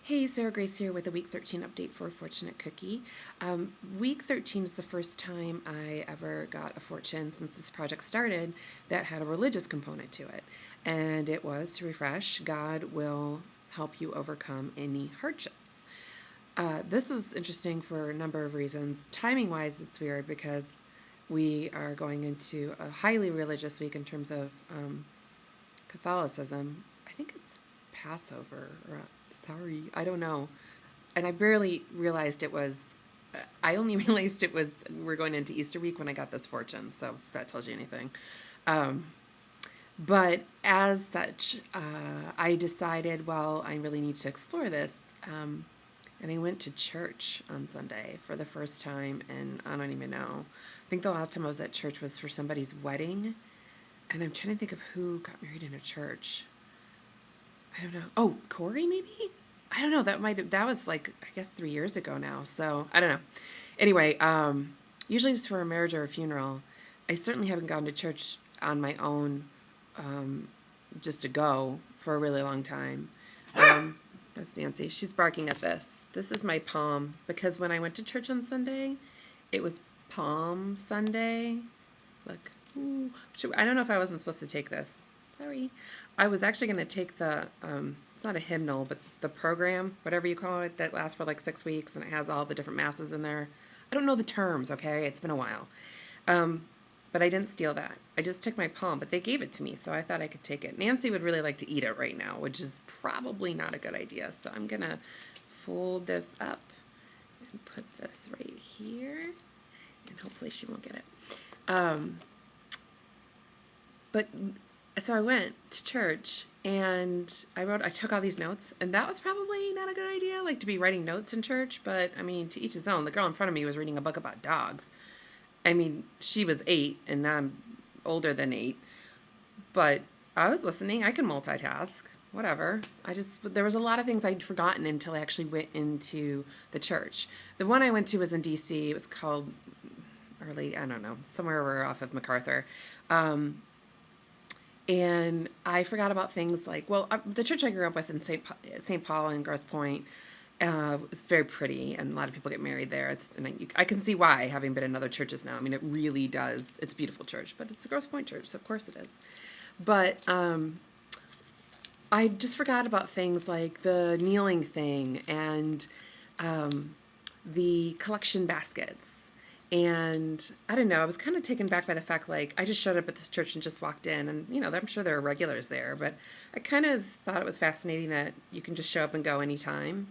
Hey, Sarah Grace here with a Week 13 update for Fortunate Cookie. Week 13 is the first time I ever got a fortune since this project started that had a religious component to it. And it was, to refresh, God will help you overcome any hardships. This is interesting for a number of reasons. Timing-wise, it's weird because we are going into a highly religious week in terms of Catholicism. I think it's Passover, or sorry, I don't know. And I barely realized it was, I only realized it was, we're going into Easter week when I got this fortune, so if that tells you anything. But as such, I decided, well, I really need to explore this. And I went to church on Sunday for the first time, and I don't even know. I think the last time I was at church was for somebody's wedding, and I'm trying to think of who got married in a church. I don't know. Oh, Corey, maybe? I don't know. That was like, I guess 3 years ago now. So I don't know. Anyway, usually just for a marriage or a funeral. I certainly haven't gone to church on my own, just to go for a really long time. That's Nancy. She's barking at this. This is my palm because when I went to church on Sunday, it was Palm Sunday. Look. Ooh. I don't know if I wasn't supposed to take this. Sorry. I was actually going to take the, it's not a hymnal, but the program, whatever you call it, that lasts for like 6 weeks and it has all the different masses in there. I don't know the terms, okay? It's been a while. But I didn't steal that. I just took my palm, but they gave it to me, so I thought I could take it. Nancy would really like to eat it right now, which is probably not a good idea. So I'm going to fold this up and put this right here, and hopefully she won't get it. But so I went to church and I took all these notes, and that was probably not a good idea, like to be writing notes in church, but I mean, to each his own. The girl in front of me was reading a book about dogs. I mean, she was 8 and I'm older than 8, but I was listening. I can multitask, whatever. There was a lot of things I'd forgotten until I actually went into the church. The one I went to was in DC. It was called, I don't know, somewhere off of MacArthur. And I forgot about things like, well, the church I grew up with in St. Paul and Grosse Pointe, it's very pretty, and a lot of people get married there. I can see why, having been in other churches now. I mean, it really does. It's a beautiful church, but it's the Grosse Pointe church, so of course it is. But I just forgot about things like the kneeling thing and the collection baskets. And I don't know, I was kind of taken back by the fact, like, I just showed up at this church and just walked in, and, you know, I'm sure there are regulars there, but I kind of thought it was fascinating that you can just show up and go anytime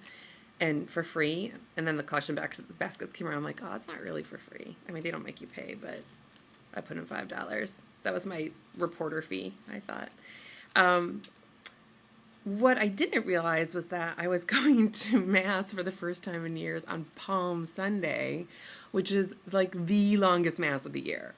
and for free. And then the collection baskets came around. I'm like, oh, it's not really for free. I mean, they don't make you pay, but I put in $5. That was my reporter fee, I thought. What I didn't realize was that I was going to Mass for the first time in years on Palm Sunday, which is like the longest Mass of the year.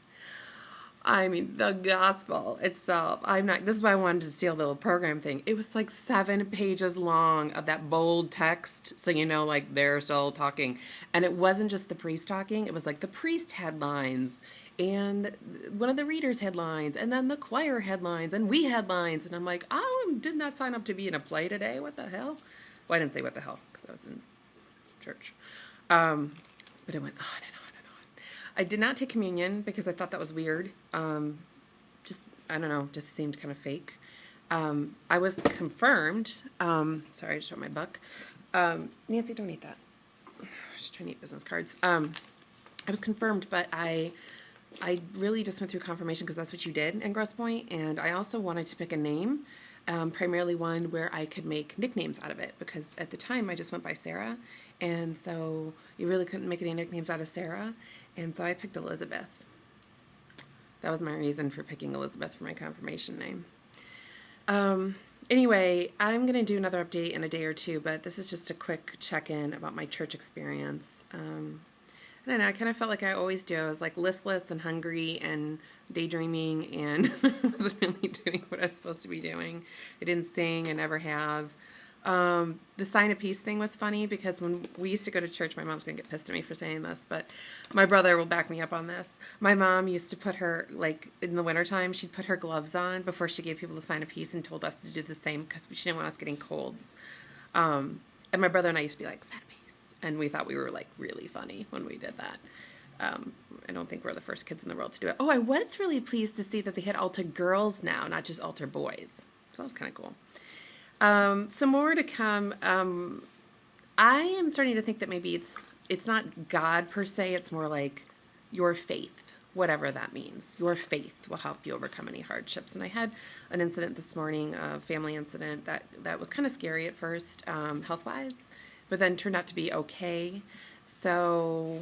I mean, the gospel itself. This is why I wanted to steal the little program thing. It was like 7 pages long of that bold text. So, you know, like they're still talking. And it wasn't just the priest talking. It was like the priest headlines and one of the readers headlines and then the choir headlines and we headlines. And I'm like, oh, I did not sign up to be in a play today. What the hell? Well, I didn't say what the hell because I was in church. But it went on and on and on. I did not take communion because I thought that was weird. I don't know, just seemed kind of fake. I was confirmed. Sorry, I just dropped my book. Nancy, don't eat that. I'm just trying to eat business cards. I was confirmed, but I really just went through confirmation because that's what you did in Grosse Pointe. And I also wanted to pick a name, primarily one where I could make nicknames out of it, because at the time I just went by Sarah. And so you really couldn't make any nicknames out of Sarah. And so I picked Elizabeth. That was my reason for picking Elizabeth for my confirmation name. Anyway, I'm going to do another update in a day or two, but this is just a quick check-in about my church experience. I don't know, I kind of felt like I always do. I was like listless and hungry and daydreaming and wasn't really doing what I was supposed to be doing. I didn't sing, I never have. The sign of peace thing was funny because when we used to go to church, my mom's going to get pissed at me for saying this, but my brother will back me up on this. My mom used to put her, like, in the wintertime, she'd put her gloves on before she gave people the sign of peace and told us to do the same because she didn't want us getting colds. And my brother and I used to be like, sad face. And we thought we were like really funny when we did that. I don't think we're the first kids in the world to do it. Oh, I was really pleased to see that they had altar girls now, not just altar boys. So that was kind of cool. Some more to come. I am starting to think that maybe it's not God per se. It's more like your faith, whatever that means. Your faith will help you overcome any hardships. And I had an incident this morning, a family incident that was kind of scary at first, health-wise, but then turned out to be okay. So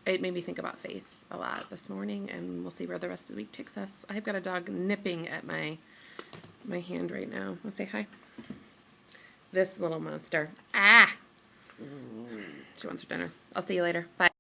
it made me think about faith a lot this morning, and we'll see where the rest of the week takes us. I've got a dog nipping at my hand right now. Let's say hi. This little monster. Ah! She wants her dinner. I'll see you later. Bye.